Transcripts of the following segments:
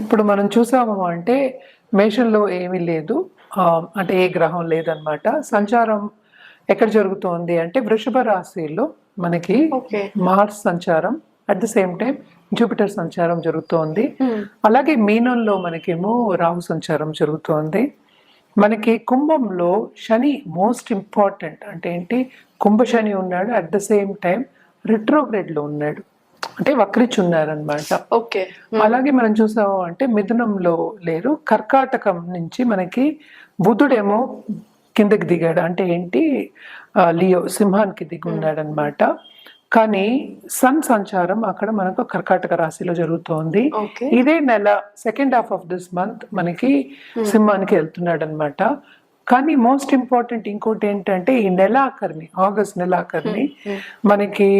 ఇప్పుడు మనం చూసాము అంటే మేషంలో ఏమీ లేదు. అంటే ఏ గ్రహం లేదనమాట. సంచారం ఎక్కడ జరుగుతోంది అంటే వృషభ రాశిలో మనకి ఓకే. మార్స్ సంచారం, at the same time Jupiter సంచారం జరుగుతోంది. అలాగే మీనంలో మనకేమో రాహు సంచారం జరుగుతోంది. మనకి కుంభంలో శని మోస్ట్ ఇంపార్టెంట్. అంటే ఏంటి, కుంభ శని ఉన్నాడు, అట్ ద సేమ్ టైం రిట్రోగ్రేడ్లో ఉన్నాడు, అంటే వక్రించి ఉన్నారనమాట. ఓకే. అలాగే మనం చూసాము అంటే మిథునంలో లేరు, కర్కాటకం నుంచి మనకి బుధుడేమో కిందకి దిగాడు. అంటే ఏంటి, లియో సింహానికి దిగి ఉన్నాడనమాట. కానీ సన్ సంచారం అక్కడ మనకు కర్కాటక రాశిలో జరుగుతోంది. ఓకే. ఇదే నెల second half of this month మనకి సింహానికి వెళ్తున్నాడు అనమాట. కానీ మోస్ట్ ఇంపార్టెంట్ ఇంకోటి ఏంటంటే ఈ నెలాఖరిని, ఆగస్ట్ నెలాఖరిని మనకి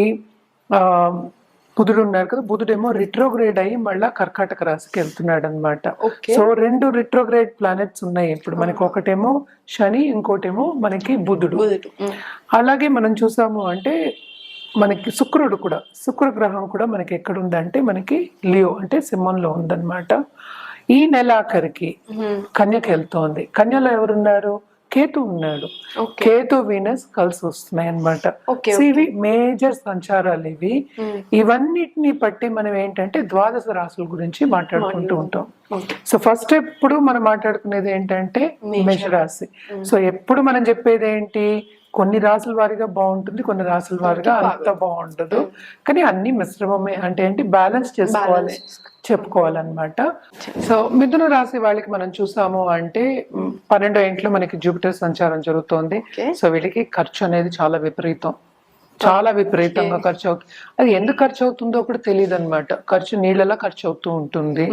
బుధుడు ఉన్నారు కదా, బుధుడేమో రిట్రోగ్రేడ్ అయ్యి మళ్ళా కర్కాటక రాశికి వెళ్తున్నాడు అనమాట. ఓకే. సో 2 రిట్రోగ్రేడ్ ప్లానెట్స్ ఉన్నాయి ఇప్పుడు మనకి. ఒకటేమో శని, ఇంకోటేమో మనకి బుధుడు. అలాగే మనం చూసాము అంటే మనకి శుక్రుడు కూడా, శుక్ర గ్రహం కూడా మనకి ఎక్కడుందంటే మనకి లియో అంటే సింహంలో ఉందన్నమాట. ఈ నెలాఖరికి కన్యకి వెళ్తోంది. కన్యలో ఎవరున్నారు, కేతు ఉన్నాడు. కేతు వీనస్ కలిసి వస్తున్నాయి అనమాట. ఇవి మేజర్ సంచారాలు ఇవి. ఇవన్నిటిని బట్టి మనం ఏంటంటే ద్వాదశ రాశుల గురించి మాట్లాడుకుంటూ ఉంటాం. సో ఫస్ట్ ఎప్పుడు మనం మాట్లాడుకునేది ఏంటంటే మేషరాశి. సో ఎప్పుడు మనం చెప్పేది ఏంటి, కొన్ని రాసుల వారిగా బాగుంటుంది, కొన్ని రాసుల వారిగా అంత బాగుండదు. కానీ అన్ని మిశ్రమమే. అంటే ఏంటి, బ్యాలెన్స్ చేసుకోవాలి, చెప్పుకోవాలన్నమాట. సో మిథున రాశి వాళ్ళకి మనం చూసాము అంటే 12వ ఇంట్లో మనకి జూపిటర్ సంచారం జరుగుతోంది. సో వీళ్ళకి ఖర్చు అనేది చాలా విపరీతం, చాలా విపరీతంగా ఖర్చు అవుతుంది. అది ఎందుకు ఖర్చు అవుతుందో కూడా తెలియదు అనమాట. ఖర్చు నీళ్ళలా ఖర్చు అవుతూ ఉంటుంది.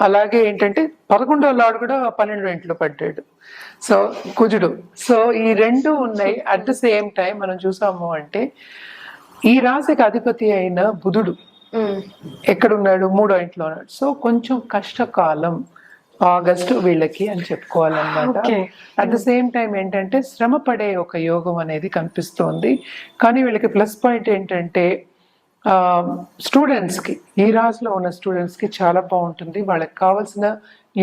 అలాగే ఏంటంటే 11వ లార్డ్ కూడా 12వ ఇంట్లో పడ్డాడు, సో కుజుడు. సో ఈ రెండు ఉన్నాయి. అట్ ద సేమ్ టైం మనం చూసాము అంటే ఈ రాశికి అధిపతి అయిన బుధుడు ఎక్కడున్నాడు, 3వ ఇంట్లో ఉన్నాడు. సో కొంచెం కష్టకాలం ఆగస్టు వీళ్ళకి అని చెప్పుకోవాలన్నమాట. అట్ ద సేమ్ టైం ఏంటంటే శ్రమ పడే ఒక యోగం అనేది కనిపిస్తోంది. కానీ వీళ్ళకి ప్లస్ పాయింట్ ఏంటంటే స్టూడెంట్స్కి, ఈ రాశిలో ఉన్న స్టూడెంట్స్కి చాలా బాగుంటుంది. వాళ్ళకి కావాల్సిన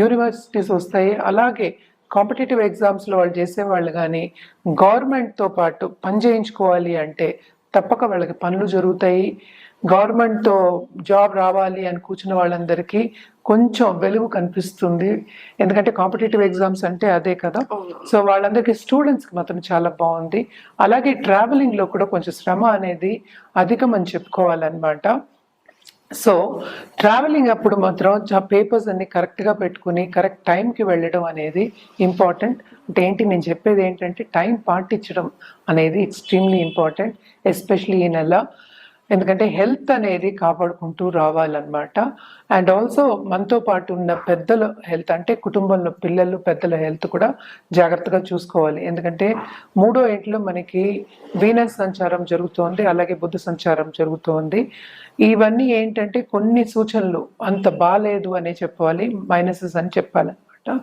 యూనివర్సిటీస్ వస్తాయి. అలాగే కాంపిటేటివ్ ఎగ్జామ్స్లో వాళ్ళు చేసేవాళ్ళు కానీ గవర్నమెంట్తో పాటు పని చేయించుకోవాలి అంటే తప్పక వాళ్ళకి పనులు జరుగుతాయి. గవర్నమెంట్తో జాబ్ రావాలి అని కూర్చున్న వాళ్ళందరికీ కొంచెం వెలుగు కనిపిస్తుంది. ఎందుకంటే కాంపిటేటివ్ ఎగ్జామ్స్ అంటే అదే కదా. సో వాళ్ళందరికీ స్టూడెంట్స్కి మాత్రం చాలా బాగుంది. అలాగే ట్రావెలింగ్లో కూడా కొంచెం శ్రమ అనేది అధికం అని చెప్పుకోవాలన్నమాట. సో ట్రావెలింగ్ అప్పుడు మాత్రం పేపర్స్ అన్ని కరెక్ట్గా పెట్టుకుని కరెక్ట్ టైంకి వెళ్ళడం అనేది ఇంపార్టెంట్. అంటే ఏంటి, నేను చెప్పేది ఏంటంటే టైం పాటించడం అనేది ఎక్స్ట్రీమ్లీ ఇంపార్టెంట్, ఎస్పెషలీ ఈ నెల. ఎందుకంటే హెల్త్ అనేది కాపాడుకుంటూ రావాలన్నమాట. అండ్ ఆల్సో మనతో పాటు ఉన్న పెద్దల హెల్త్, అంటే కుటుంబంలో పిల్లలు పెద్దల హెల్త్ కూడా జాగ్రత్తగా చూసుకోవాలి. ఎందుకంటే 3వ ఇంట్లో మనకి వీనస్ సంచారం జరుగుతోంది, అలాగే బుధ సంచారం జరుగుతోంది. ఇవన్నీ ఏంటంటే కొన్ని సూచనలు అంత బాగాలేదు అనే చెప్పాలి, మైనసెస్ అని చెప్పాలన్నమాట.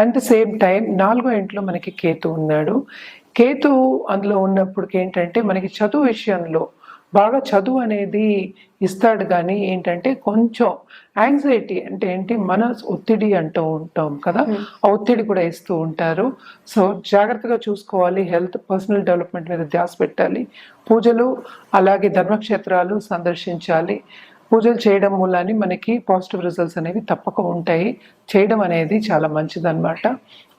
అట్ ద సేమ్ టైం 4వ ఇంట్లో మనకి కేతు ఉన్నాడు. కేతు అందులో ఉన్నప్పుడు ఏంటంటే మనకి చదువు విషయంలో బాగా చదువు అనేది ఇస్తాడు. కానీ ఏంటంటే కొంచెం యాంగ్జైటీ, అంటే ఏంటి, మన ఒత్తిడి అంటూ ఉంటాం కదా, ఆ ఒత్తిడి కూడా ఇస్తూ ఉంటారు. సో జాగ్రత్తగా చూసుకోవాలి. హెల్త్, పర్సనల్ డెవలప్మెంట్ మీద ధ్యాస పెట్టాలి. పూజలు అలాగే ధర్మక్షేత్రాలు సందర్శించాలి. పూజలు చేయడం మూలాన్ని మనకి పాజిటివ్ రిజల్ట్స్ అనేవి తప్పక ఉంటాయి. చేయడం అనేది చాలా మంచిదన్నమాట.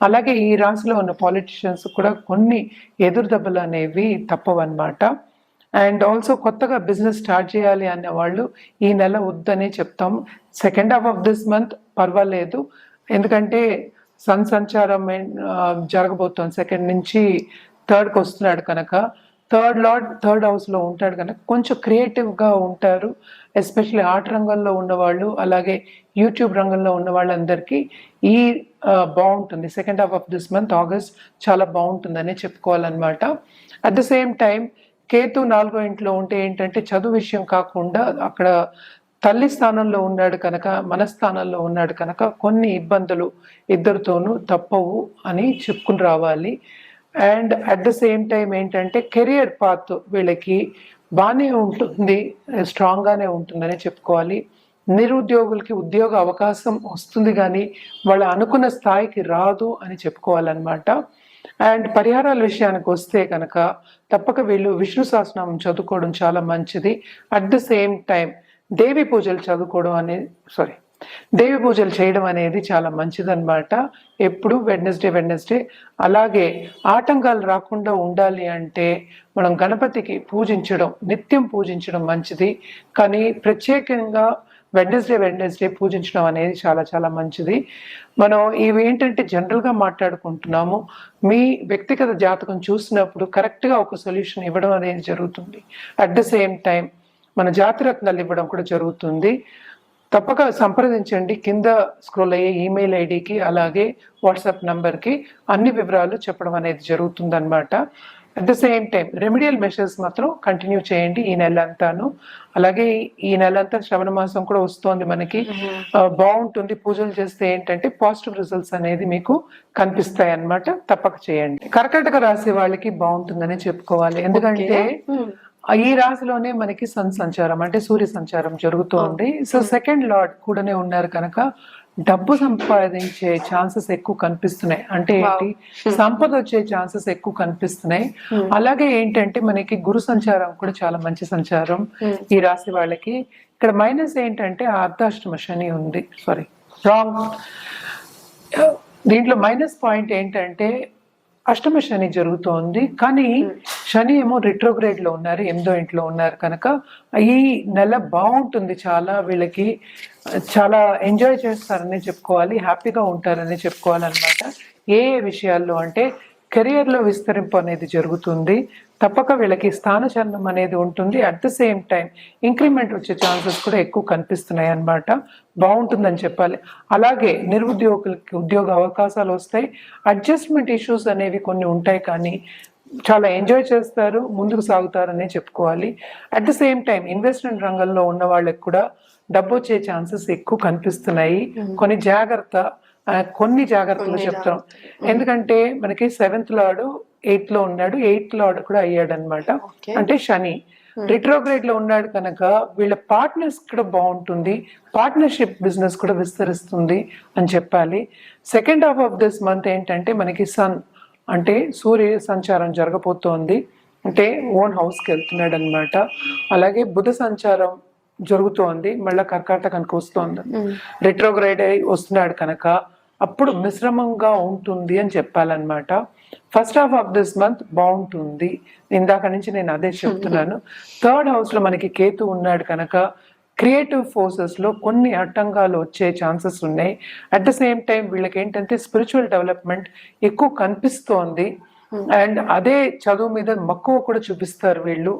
అలాగే ఈ రాశిలో ఉన్న పాలిటిషియన్స్ కూడా కొన్ని ఎదురు దెబ్బలు అనేవి తప్పవన్నమాట. అండ్ ఆల్సో కొత్తగా బిజినెస్ స్టార్ట్ చేయాలి అనే వాళ్ళు ఈ నెల వద్దనే చెప్తాం. Second half of this month పర్వాలేదు, ఎందుకంటే సన్ సంచారం జరగబోతోంది. 2nd నుంచి 3rdకి వస్తున్నాడు కనుక, థర్డ్ లార్డ్ 3rd హౌస్లో ఉంటాడు కనుక కొంచెం క్రియేటివ్గా ఉంటారు. ఎస్పెషల్లీ ఆర్ట్ రంగంలో ఉన్నవాళ్ళు, అలాగే యూట్యూబ్ రంగంలో ఉన్న వాళ్ళందరికీ ఈ బాగుంటుంది. Second half of this month August చాలా బాగుంటుందనే చెప్పుకోవాలన్నమాట. At the same time Ketu 4వ ఇంట్లో ఉంటే ఏంటంటే చదువు విషయం కాకుండా అక్కడ తల్లి స్థానంలో ఉన్నాడు కనుక, మన స్థానంలో ఉన్నాడు కనుక కొన్ని ఇబ్బందులు ఇద్దరితోనూ తప్పవు అని చెప్పుకుని రావాలి. And at the same time ఏంటంటే కెరియర్ పాత్ వీళ్ళకి బాగానే ఉంటుంది, స్ట్రాంగ్గానే ఉంటుందని చెప్పుకోవాలి. నిరుద్యోగులకి ఉద్యోగ అవకాశం వస్తుంది కానీ వాళ్ళు అనుకున్న స్థాయికి రాదు అని చెప్పుకోవాలన్నమాట. అండ్ పరిహారాల విషయానికి వస్తే కనుక తప్పక వీళ్ళు విష్ణు సహస్రనామం చదువుకోవడం చాలా మంచిది. అట్ ద సేమ్ టైం దేవి పూజలు చదువుకోవడం అనేది దేవి పూజలు చేయడం అనేది చాలా మంచిదన్నమాట. ఎప్పుడు వెడ్నెస్డే. అలాగే ఆటంకాలు రాకుండా ఉండాలి అంటే మనం గణపతికి నిత్యం పూజించడం మంచిది. కానీ ప్రత్యేకంగా వెడ్నెస్డే పూజించడం అనేది చాలా చాలా మంచిది. మనం ఇవి ఏంటంటే జనరల్గా మాట్లాడుకుంటున్నాము. మీ వ్యక్తిగత జాతకం చూసినప్పుడు కరెక్ట్గా ఒక సొల్యూషన్ ఇవ్వడం అనేది జరుగుతుంది. అట్ ద సేమ్ టైం మన జాతిరత్నాలు ఇవ్వడం కూడా జరుగుతుంది. తప్పక సంప్రదించండి. కింద స్క్రోల్ అయ్యే ఈమెయిల్ ఐడికి అలాగే వాట్సాప్ నంబర్కి అన్ని వివరాలు చెప్పడం అనేది జరుగుతుందన్నమాట. At the same time remedial measures మాత్రం కంటిన్యూ చేయండి ఈ నెల అంతాను. అలాగే ఈ నెల అంతా శ్రవణ మాసం కూడా వస్తోంది మనకి. బాగుంటుంది. పూజలు చేస్తే ఏంటంటే పాజిటివ్ రిజల్ట్స్ అనేది మీకు కనిపిస్తాయి అన్నమాట. తప్పక చేయండి. కర్కాటక రాశి వాళ్ళకి బాగుంటుందని చెప్పుకోవాలి. ఎందుకంటే ఈ రాశిలోనే మనకి సన్ సంచారం అంటే సూర్య సంచారం జరుగుతోంది. సో సెకండ్ లార్డ్ కూడానే ఉన్నారు కనుక డబ్బు సంపాదించే ఛాన్సెస్ ఎక్కువ కనిపిస్తున్నాయి. అంటే ఏంటి, సంపద వచ్చే ఛాన్సెస్ ఎక్కువ కనిపిస్తున్నాయి. అలాగే ఏంటంటే మనకి గురు సంచారం కూడా చాలా మంచి సంచారం ఈ రాశి వాళ్ళకి. ఇక్కడ మైనస్ ఏంటంటే అర్ధాష్టమ శని ఉంది. రాంగ్. దీంట్లో మైనస్ పాయింట్ ఏంటంటే అష్టమ శని జరుగుతోంది. కానీ శని ఏమో రిట్రోగ్రేడ్ లో ఉన్నారు, 8వ ఇంట్లో ఉన్నారు కనుక ఈ నెల బాగుంటుంది. చాలా వీళ్ళకి చాలా ఎంజాయ్ చేస్తారని చెప్పుకోవాలి, హ్యాపీగా ఉంటారని చెప్పుకోవాలన్నమాట. ఏ విషయాల్లో అంటే కెరియర్లో విస్తరింపు అనేది జరుగుతుంది. తప్పక వీళ్ళకి స్థానచలనం అనేది ఉంటుంది. At the same time increment వచ్చే ఛాన్సెస్ కూడా ఎక్కువ కనిపిస్తున్నాయి అన్నమాట. బాగుంటుందని చెప్పాలి. అలాగే నిరుద్యోగులకి ఉద్యోగ అవకాశాలు వస్తాయి. అడ్జస్ట్మెంట్ ఇష్యూస్ అనేవి కొన్ని ఉంటాయి కానీ చాలా ఎంజాయ్ చేస్తారు, ముందుకు సాగుతారనే చెప్పుకోవాలి. At the same time investment రంగంలో ఉన్న వాళ్ళకి కూడా డబ్బు వచ్చే ఛాన్సెస్ ఎక్కువ కనిపిస్తున్నాయి. కొన్ని జాగ్రత్తలు చెప్తాం. ఎందుకంటే మనకి 7th లార్డ్ 8th లో ఉన్నాడు, 8th లార్డ్ కూడా అయ్యాడు అనమాట. అంటే శని రిట్రోగ్రేడ్ లో ఉన్నాడు కనుక వీళ్ళ పార్ట్నర్స్ కూడా బాగుంటుంది. పార్ట్నర్షిప్ బిజినెస్ కూడా విస్తరిస్తుంది అని చెప్పాలి. Second half of this month ఏంటంటే మనకి సన్ అంటే సూర్య సంచారం జరగబోతోంది. అంటే ఓన్ హౌస్కి వెళ్తున్నాడు అనమాట. అలాగే బుధ సంచారం జరుగుతోంది, మళ్ళీ కర్కాటకానికి వస్తోంది. రిట్రోగ్రేడ్ అయి వస్తున్నాడు కనుక అప్పుడు మిశ్రమంగా ఉంటుంది అని చెప్పాలన్నమాట. First half of this month బాగుంటుంది. ఇందాక నుంచి నేను అదే చెప్తున్నాను. 3rd హౌస్ లో మనకి కేతు ఉన్నాడు కనుక క్రియేటివ్ ఫోర్సెస్ లో కొన్ని ఆటంకాలు వచ్చే ఛాన్సెస్ ఉన్నాయి. అట్ ద సేమ్ టైం వీళ్ళకి ఏంటంటే స్పిరిచువల్ డెవలప్మెంట్ ఎక్కువ కనిపిస్తోంది. అండ్ అదే చదువు మీద మక్కువ కూడా చూపిస్తారు వీళ్ళు.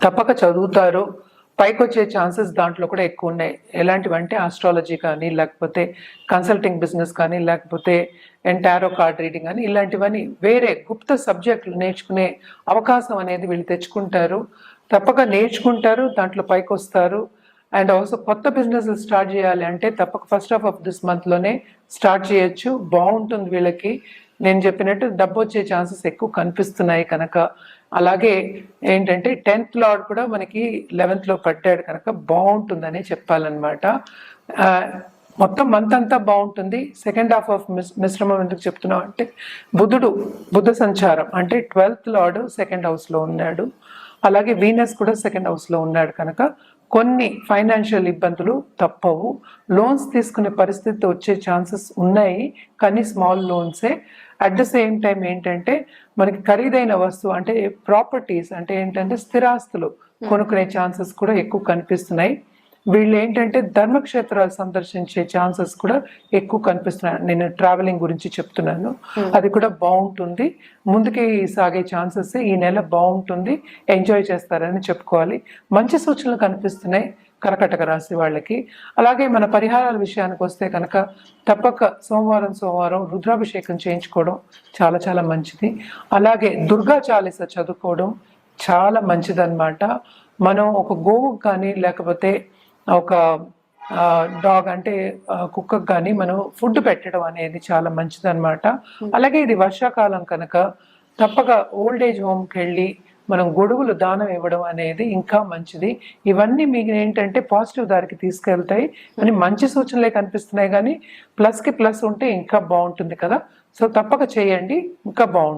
తప్పక చదువుతారు, పైకి వచ్చే ఛాన్సెస్ దాంట్లో కూడా ఎక్కువ ఉన్నాయి. ఎలాంటివంటే ఆస్ట్రాలజీ కానీ, లేకపోతే కన్సల్టింగ్ బిజినెస్ కానీ, లేకపోతే టారో కార్డ్ రీడింగ్ కానీ, ఇలాంటివన్నీ వేరే గుప్త సబ్జెక్టులు నేర్చుకునే అవకాశం అనేది వీళ్ళు తెచ్చుకుంటారు. తప్పక నేర్చుకుంటారు, దాంట్లో పైకి వస్తారు. అండ్ ఆల్సో కొత్త బిజినెస్ స్టార్ట్ చేయాలి అంటే తప్పక ఫస్ట్ హాఫ్ ఆఫ్ దిస్ మంత్లోనే స్టార్ట్ చేయొచ్చు. బాగుంటుంది వీళ్ళకి. నేను చెప్పినట్టు డబ్బు వచ్చే ఛాన్సెస్ ఎక్కువ కనిపిస్తున్నాయి కనుక. అలాగే ఏంటంటే 10th లార్డ్ కూడా మనకి 11th లో పట్టాడు కనుక బాగుంటుందని చెప్పాలన్నమాట. మొత్తం మంత్ అంతా బాగుంటుంది. సెకండ్ హాఫ్ ఆఫ్ మిశ్రమం ఎందుకు చెప్తున్నాం అంటే బుధ సంచారం అంటే 12th లార్డ్ 2nd హౌస్ లో ఉన్నాడు. అలాగే వీనస్ కూడా 2nd హౌస్ లో ఉన్నాడు కనుక కొన్ని ఫైనాన్షియల్ ఇబ్బందులు తప్పవు. లోన్స్ తీసుకునే పరిస్థితి వచ్చే ఛాన్సెస్ ఉన్నాయి కానీ స్మాల్ లోన్సే. అట్ ద సేమ్ టైం ఏంటంటే మనకి ఖరీదైన వస్తువు అంటే ప్రాపర్టీస్ అంటే ఏంటంటే స్థిరాస్తులు కొనుక్కునే ఛాన్సెస్ కూడా ఎక్కువ కనిపిస్తున్నాయి. వీళ్ళు ఏంటంటే ధర్మక్షేత్రాలు సందర్శించే ఛాన్సెస్ కూడా ఎక్కువ కనిపిస్తున్నాయి. నేను ట్రావెలింగ్ గురించి చెప్తున్నాను, అది కూడా బాగుంటుంది. ముందుకి సాగే ఛాన్సెస్ ఈ నెల బాగుంటుంది, ఎంజాయ్ చేస్తారని చెప్పుకోవాలి. మంచి సూచనలు కనిపిస్తున్నాయి కర్కాటక రాశి వాళ్ళకి. అలాగే మన పరిహారాల విషయానికి వస్తే కనుక తప్పక సోమవారం రుద్రాభిషేకం చేయించుకోవడం చాలా చాలా మంచిది. అలాగే దుర్గా చాలీస చదువుకోవడం చాలా మంచిదన్నమాట. మనం ఒక గోవు కానీ లేకపోతే ఒక డాగ్ అంటే కుక్కకు కానీ మనం ఫుడ్ పెట్టడం అనేది చాలా మంచిదన్నమాట. అలాగే ఇది వర్షాకాలం కనుక తప్పక ఓల్డ్ ఏజ్ హోమ్కి వెళ్ళి మనం గొడుగులు దానం ఇవ్వడం అనేది ఇంకా మంచిది. ఇవన్నీ మీకు ఏంటంటే పాజిటివ్ దారికి తీసుకెళ్తాయి అని మంచి సూచనలే కనిపిస్తున్నాయి, కానీ ప్లస్కి ప్లస్ ఉంటే ఇంకా బాగుంటుంది కదా. సో తప్పక చేయండి, ఇంకా బాగుంటుంది.